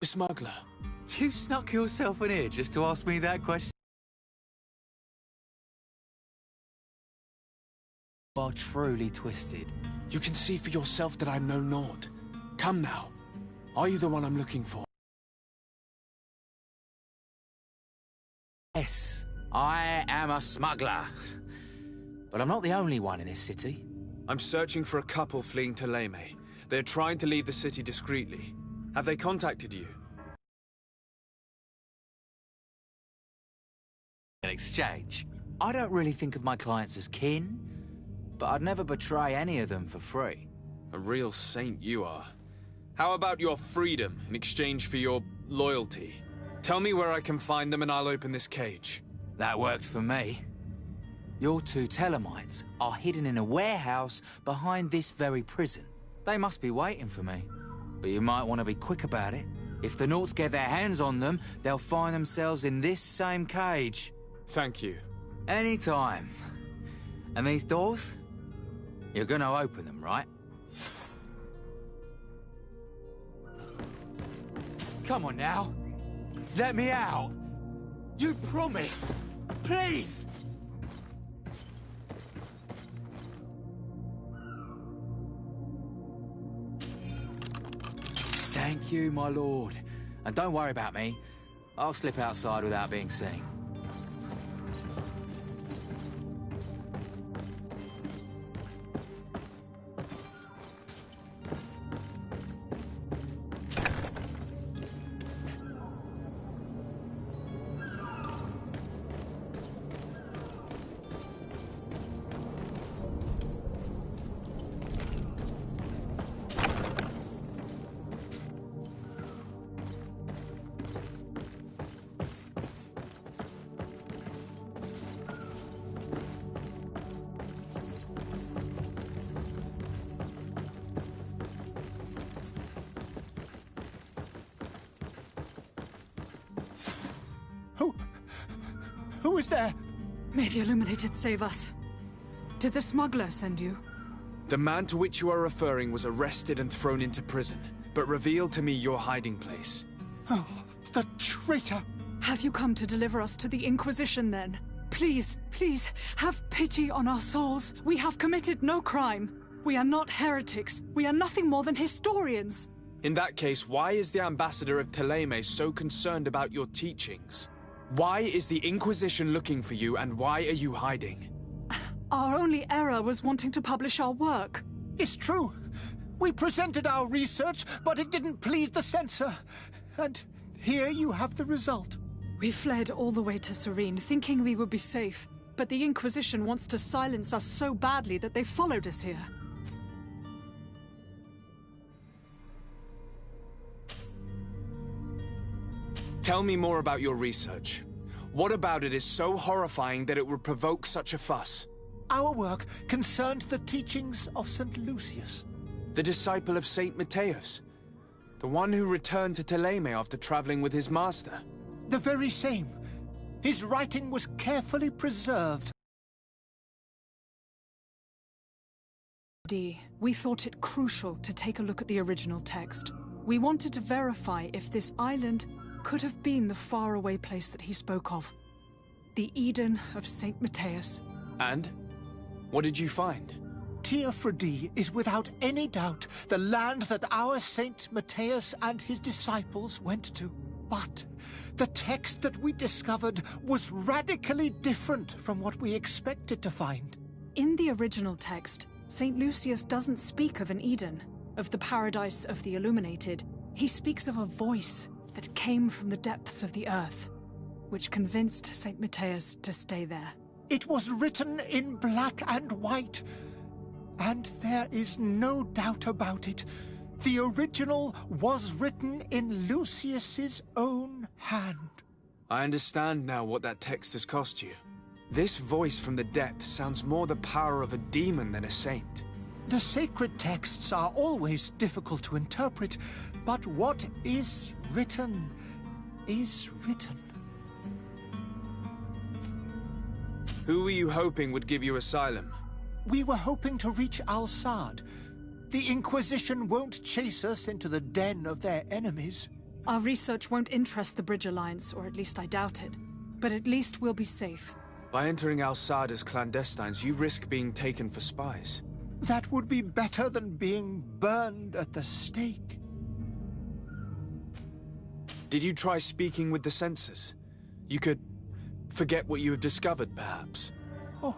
Smuggler. You snuck yourself in here just to ask me that question? You are truly twisted. You can see for yourself that I'm no Nord. Come now. Are you the one I'm looking for? Yes, I am a smuggler. But I'm not the only one in this city. I'm searching for a couple fleeing to Leme. They're trying to leave the city discreetly. Have they contacted you? In exchange, I don't really think of my clients as kin, but I'd never betray any of them for free. A real saint you are. How about your freedom in exchange for your loyalty? Tell me where I can find them and I'll open this cage. That works for me. Your two Telemites are hidden in a warehouse behind this very prison. They must be waiting for me. But you might want to be quick about it. If the Nauts get their hands on them, they'll find themselves in this same cage. Thank you. Anytime. And these doors? You're gonna open them, right? Come on now. Let me out. You promised. Please! Thank you, my lord. And don't worry about me. I'll slip outside without being seen. Who is there? May the Illuminated save us. Did the smuggler send you? The man to which you are referring was arrested and thrown into prison, but revealed to me your hiding place. Oh, the traitor! Have you come to deliver us to the Inquisition, then? Please, please, have pity on our souls. We have committed no crime. We are not heretics. We are nothing more than historians. In that case, why is the ambassador of Teleme so concerned about your teachings? Why is the Inquisition looking for you, and why are you hiding? Our only error was wanting to publish our work. It's true. We presented our research, but it didn't please the censor. And here you have the result. We fled all the way to Serene, thinking we would be safe. But the Inquisition wants to silence us so badly that they followed us here. Tell me more about your research. What about it is so horrifying that it would provoke such a fuss? Our work concerned the teachings of St. Lucius. The disciple of Saint Matthias? The one who returned to Teleme after traveling with his master? The very same. His writing was carefully preserved. We thought it crucial to take a look at the original text. We wanted to verify if this island could have been the faraway place that he spoke of. The Eden of Saint Matthias. And? What did you find? Teofrodi is without any doubt the land that our Saint Matthias and his disciples went to. But the text that we discovered was radically different from what we expected to find. In the original text, Saint Lucius doesn't speak of an Eden, of the paradise of the Illuminated. He speaks of a voice that came from the depths of the earth, which convinced Saint Matthias to stay there. It was written in black and white, and there is no doubt about it. The original was written in Lucius's own hand. I understand now what that text has cost you. This voice from the depths sounds more the power of a demon than a saint. The sacred texts are always difficult to interpret, but what is written is written. Who were you hoping would give you asylum? We were hoping to reach Al-Sad. The Inquisition won't chase us into the den of their enemies. Our research won't interest the Bridge Alliance, or at least I doubt it. But at least we'll be safe. By entering Al-Sad as clandestines, you risk being taken for spies. That would be better than being burned at the stake. Did you try speaking with the censors? You could forget what you have discovered, perhaps. Oh,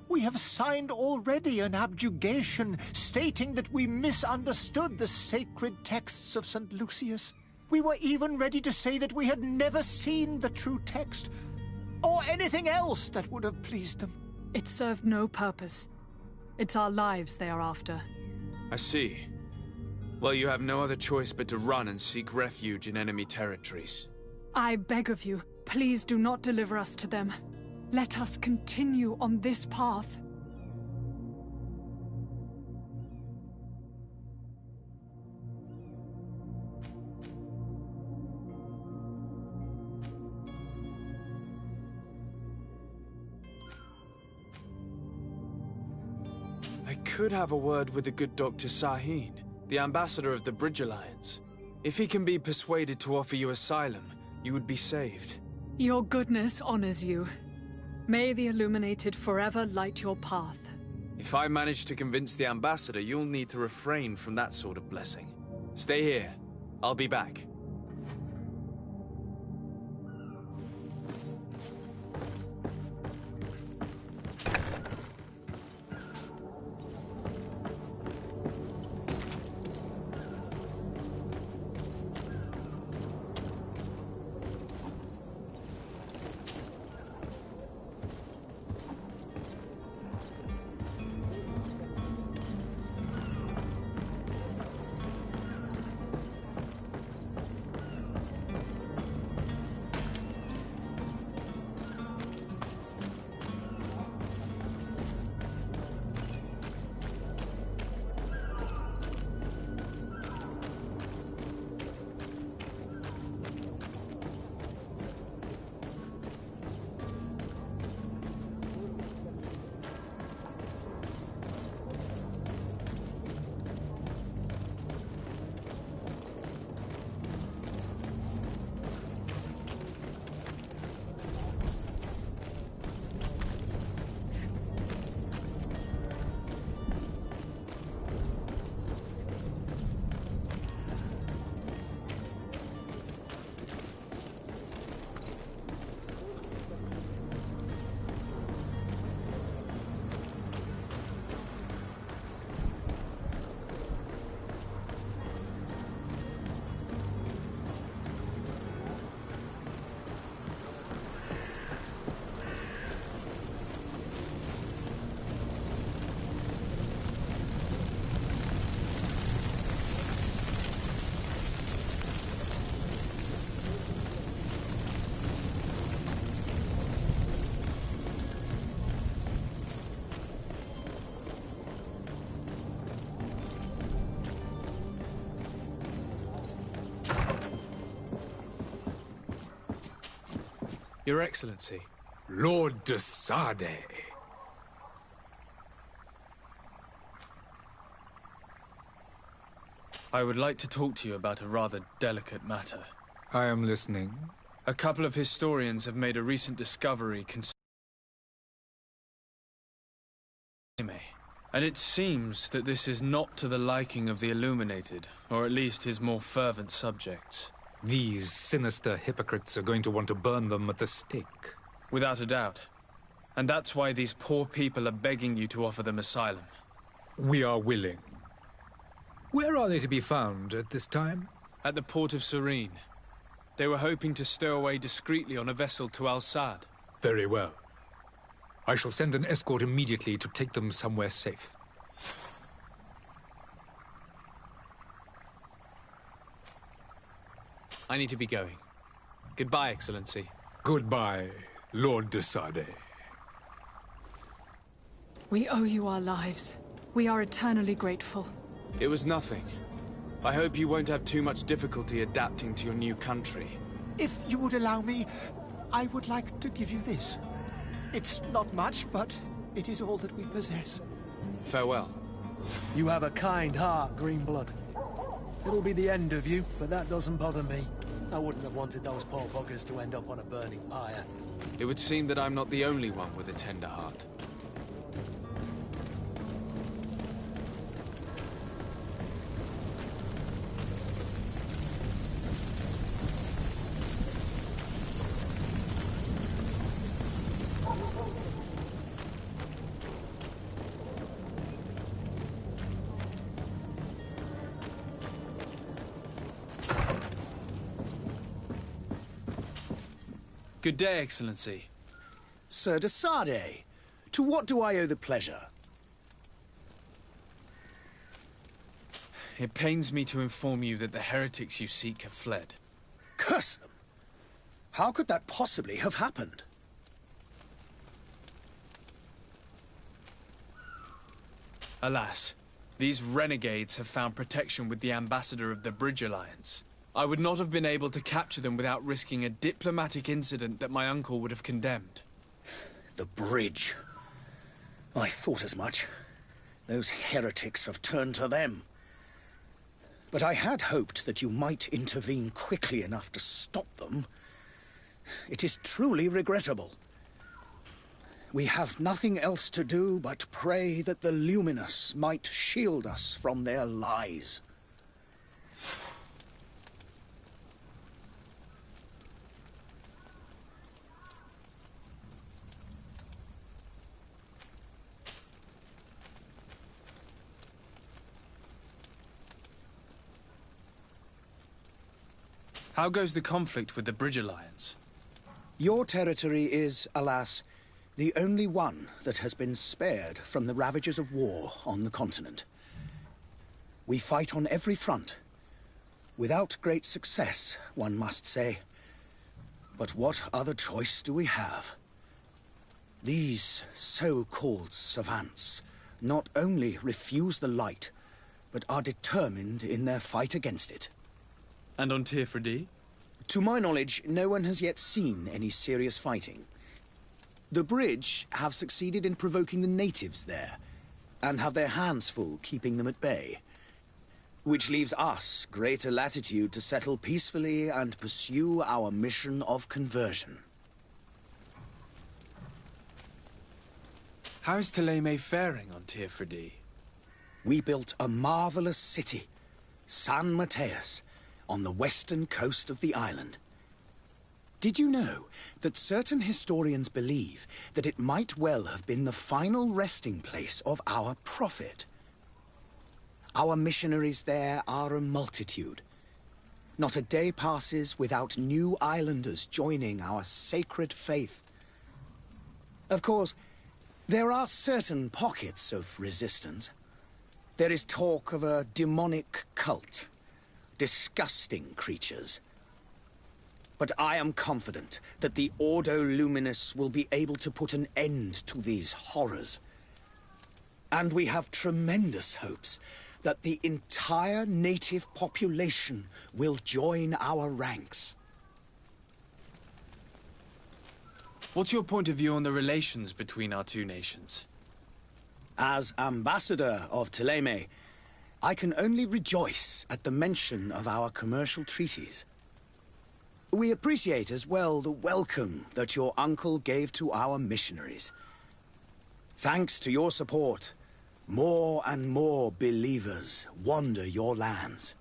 we have signed already an abjugation stating that we misunderstood the sacred texts of St. Lucius. We were even ready to say that we had never seen the true text, or anything else that would have pleased them. It served no purpose. It's our lives they are after. I see. Well, you have no other choice but to run and seek refuge in enemy territories. I beg of you, please do not deliver us to them. Let us continue on this path. I could have a word with the good Dr. Sahin, the ambassador of the Bridge Alliance. If he can be persuaded to offer you asylum, you would be saved. Your goodness honors you. May the Illuminated forever light your path. If I manage to convince the ambassador, you'll need to refrain from that sort of blessing. Stay here. I'll be back. Your Excellency. Lord de Sade. I would like to talk to you about a rather delicate matter. I am listening. A couple of historians have made a recent discovery concerning and it seems that this is not to the liking of the Illuminated, or at least his more fervent subjects. These sinister hypocrites are going to want to burn them at the stake. Without a doubt. And that's why these poor people are begging you to offer them asylum. We are willing. Where are they to be found at this time? At the port of Serene. They were hoping to stow away discreetly on a vessel to Al-Sad. Very well. I shall send an escort immediately to take them somewhere safe. I need to be going. Goodbye, Excellency. Goodbye, Lord de Sade. We owe you our lives. We are eternally grateful. It was nothing. I hope you won't have too much difficulty adapting to your new country. If you would allow me, I would like to give you this. It's not much, but it is all that we possess. Farewell. You have a kind heart, Greenblood. It'll be the end of you, but that doesn't bother me. I wouldn't have wanted those poor buggers to end up on a burning pyre. It would seem that I'm not the only one with a tender heart. Good day, Excellency. Sir de Sardet, to what do I owe the pleasure? It pains me to inform you that the heretics you seek have fled. Curse them! How could that possibly have happened? Alas, these renegades have found protection with the ambassador of the Bridge Alliance. I would not have been able to capture them without risking a diplomatic incident that my uncle would have condemned. The bridge. I thought as much. Those heretics have turned to them. But I had hoped that you might intervene quickly enough to stop them. It is truly regrettable. We have nothing else to do but pray that the Luminous might shield us from their lies. How goes the conflict with the Bridge Alliance? Your territory is, alas, the only one that has been spared from the ravages of war on the continent. We fight on every front. Without great success, one must say. But what other choice do we have? These so-called savants not only refuse the light, but are determined in their fight against it. And on Tirfredi? To my knowledge, no one has yet seen any serious fighting. The Bridge have succeeded in provoking the natives there, and have their hands full keeping them at bay. Which leaves us greater latitude to settle peacefully and pursue our mission of conversion. How is Thélème faring on Tirfredi? We built a marvelous city, San Mateus, on the western coast of the island. Did you know that certain historians believe that it might well have been the final resting place of our prophet? Our missionaries there are a multitude. Not a day passes without new islanders joining our sacred faith. Of course, there are certain pockets of resistance. There is talk of a demonic cult. Disgusting creatures. But I am confident that the Ordo Luminous will be able to put an end to these horrors. And we have tremendous hopes that the entire native population will join our ranks. What's your point of view on the relations between our two nations? As ambassador of Thélème, I can only rejoice at the mention of our commercial treaties. We appreciate as well the welcome that your uncle gave to our missionaries. Thanks to your support, more and more believers wander your lands.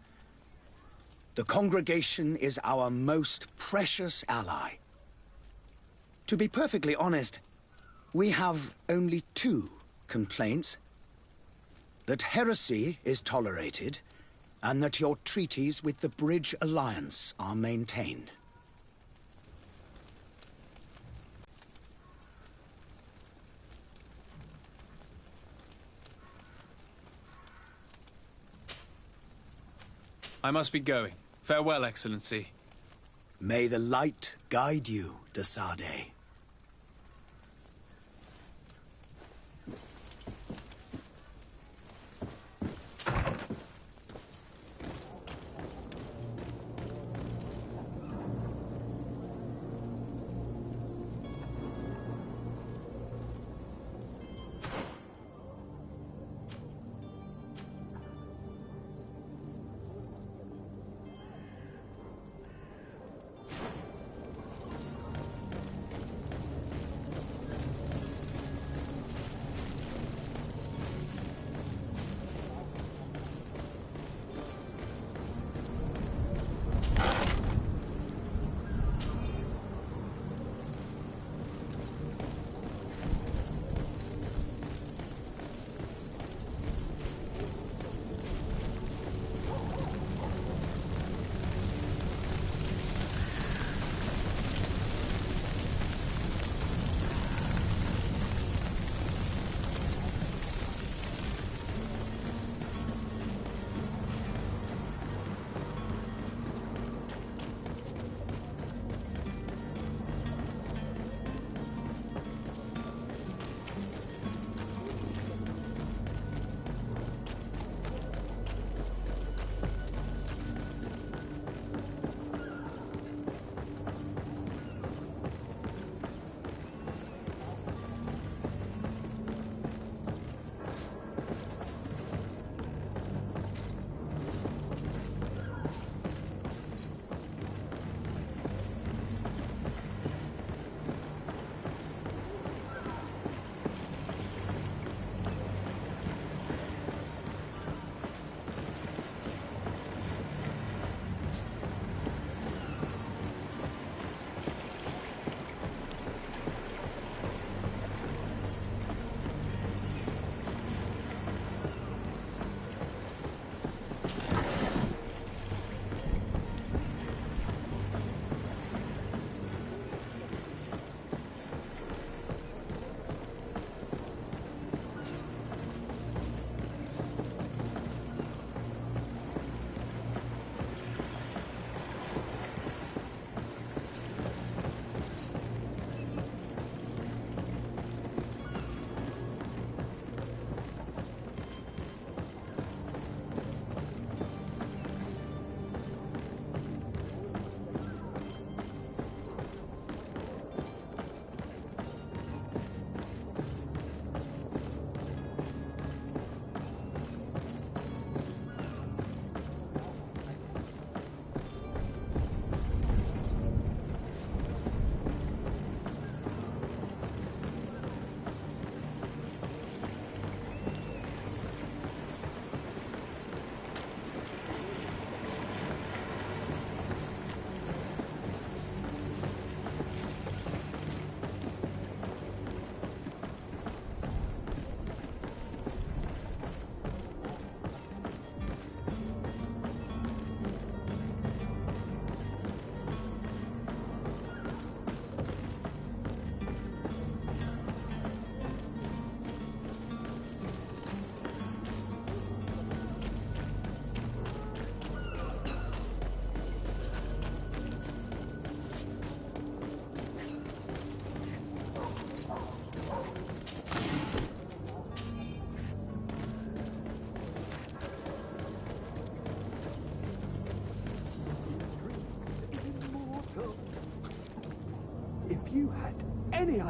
The congregation is our most precious ally. To be perfectly honest, we have only two complaints. That heresy is tolerated, and that your treaties with the Bridge Alliance are maintained. I must be going. Farewell, Excellency. May the light guide you, de Sardet.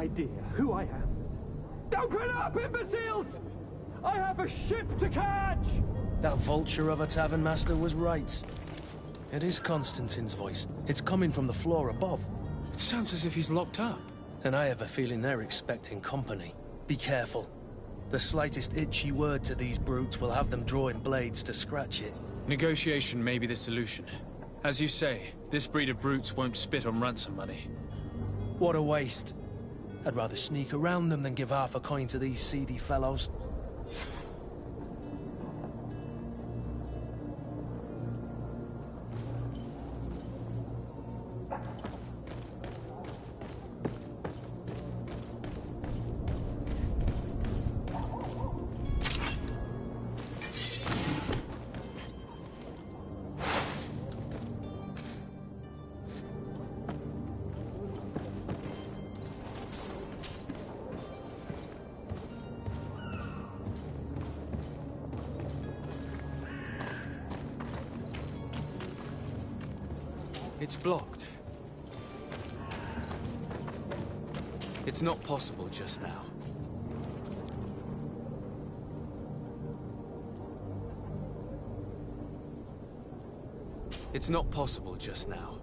idea who I am? Open up, imbeciles! I have a ship to catch! That vulture of a tavern master was right. It is Constantine's voice. It's coming from the floor above. It sounds as if he's locked up. And I have a feeling they're expecting company. Be careful. The slightest itchy word to these brutes will have them drawing blades to scratch it. Negotiation may be the solution. As you say, this breed of brutes won't spit on ransom money. What a waste. I'd rather sneak around them than give half a coin to these seedy fellows. It's blocked. It's not possible just now. It's not possible just now.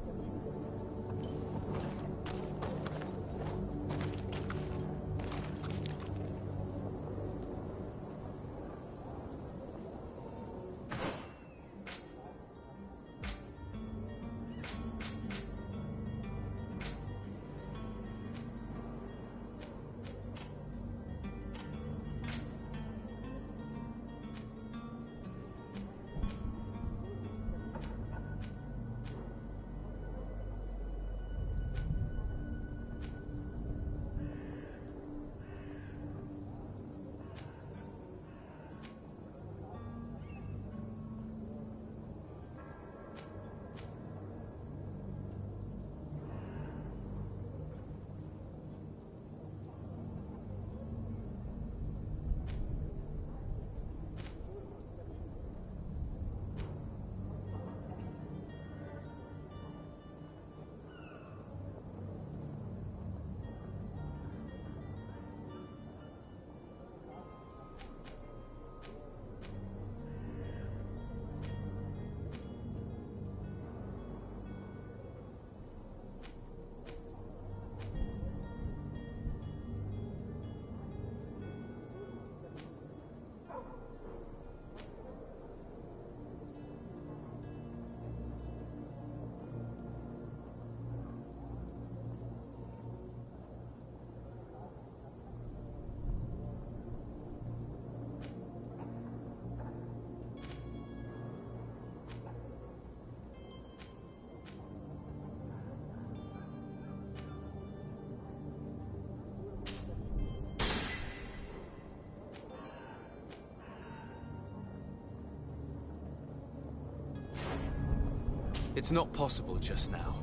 It's not possible just now.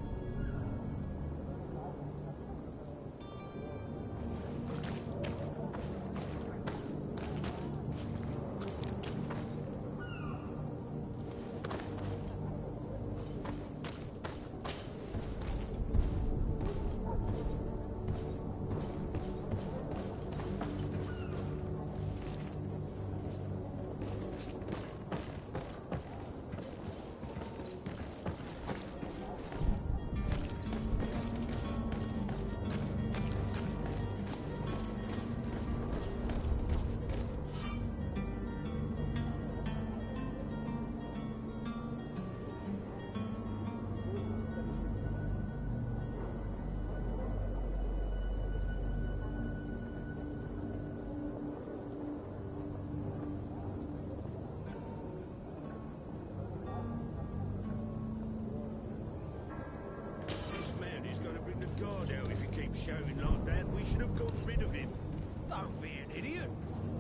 Shouting like that, we should have got rid of him. Don't be an idiot.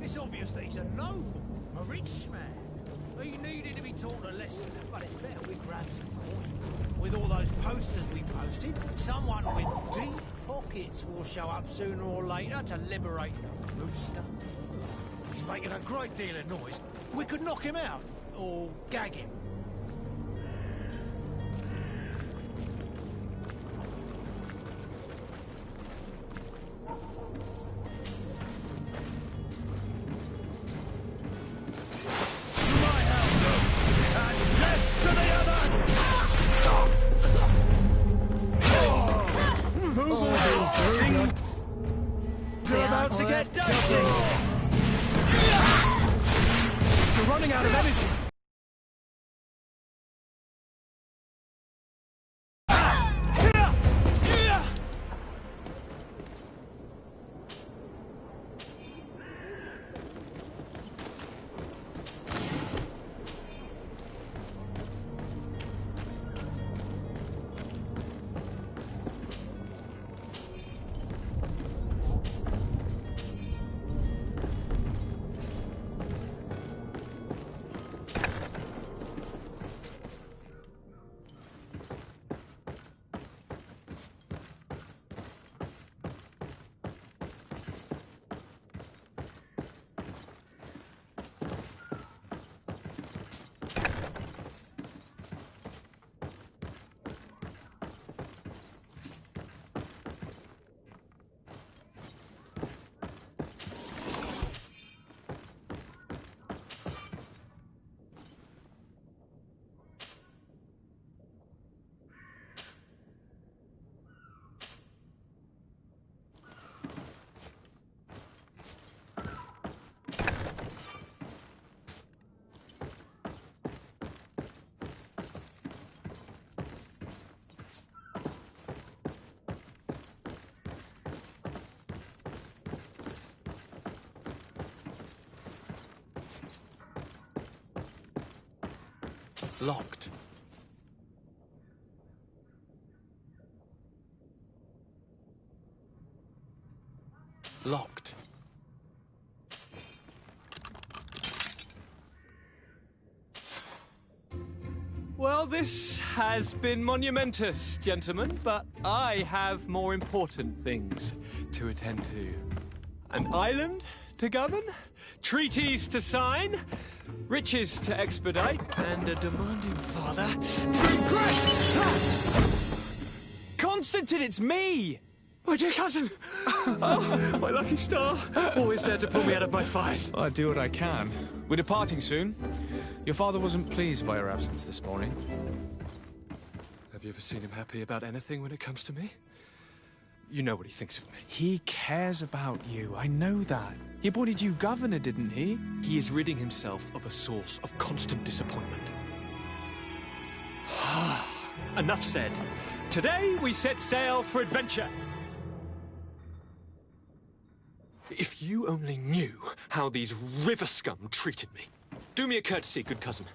It's obvious that he's a noble, a rich man. He needed to be taught a lesson, but it's better we grab some coin. With all those posters we posted, someone with deep pockets will show up sooner or later to liberate the rooster. He's making a great deal of noise. We could knock him out, or gag him. running out of energy. Locked. Locked. Well, this has been monumentous, gentlemen, but I have more important things to attend to. An island to govern, treaties to sign, riches to expedite, and a demanding father to impress! Constantine, it's me! My dear cousin! Oh, my lucky star! Always there to pull me out of my fires. I do what I can. We're departing soon. Your father wasn't pleased by your absence this morning. Have you ever seen him happy about anything when it comes to me? You know what he thinks of me. He cares about you, I know that. He appointed you governor, didn't he? He is ridding himself of a source of constant disappointment. Enough said. Today we set sail for adventure. If you only knew how these river scum treated me. Do me a courtesy, good cousin.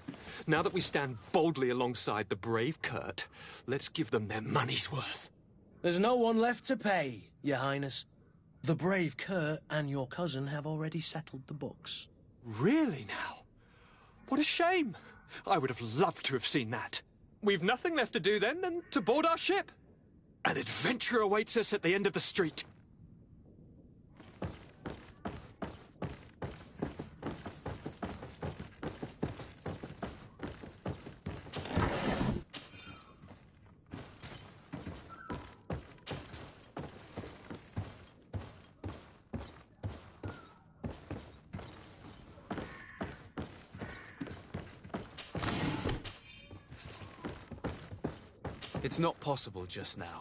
Now that we stand boldly alongside the brave Kurt, let's give them their money's worth. There's no one left to pay, Your Highness. The brave Kurt and your cousin have already settled the books. Really now? What a shame. I would have loved to have seen that. We've nothing left to do then than to board our ship. An adventure awaits us at the end of the street. It's not possible just now.